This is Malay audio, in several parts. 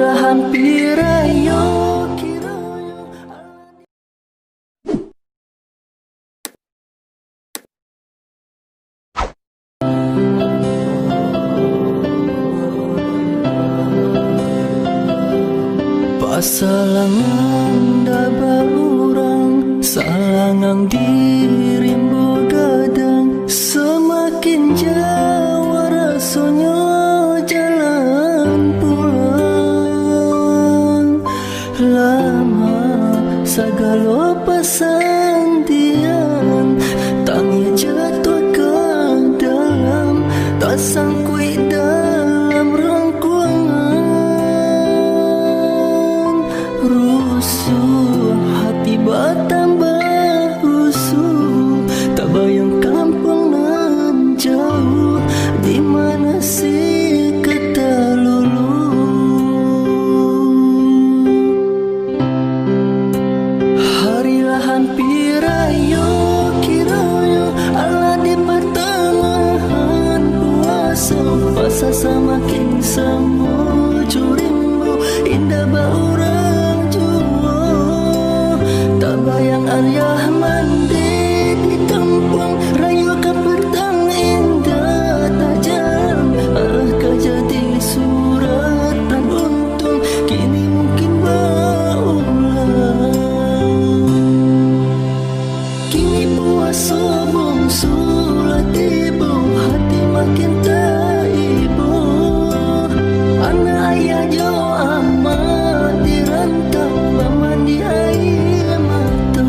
Harilah hampir ayo kiranya pasalangan daba urang salangang dirimbo gadang semakin jauh rasanya jalan pulang lama segala pasantian tangnya jatuh ke dalam tak sangkui dalam rangkuangan rusuh hati bertambah rusuh tak bayang kampung nan jauh di mana si kata lulu harilah hampir ayo kiranya Allah di pertengahan puasa puasa semakin semu curimbu indah baurang jua tak bayang ayah mandi di kampung rayu ke petang indah tajam kejadi surat dan untung kini mungkin berulang kini puasa bungsu tiba hati makin tak ibu anak ayah jauh amat dirantau paman di air mata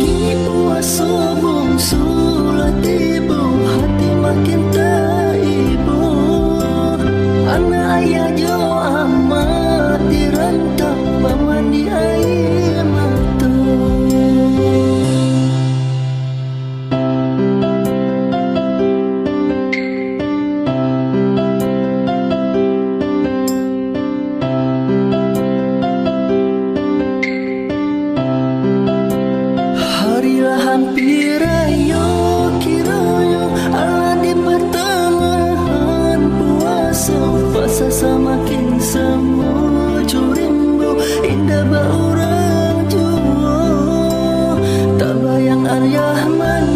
kini puasa bungsu tiba hati makin tak ibu anak ayah jauh amat dirantau paman di air mata harilah hampir ayo kiranya Allah di pertengahan puasa puasa semakin semu curimbu indah baurang jua tak bayang ayah mana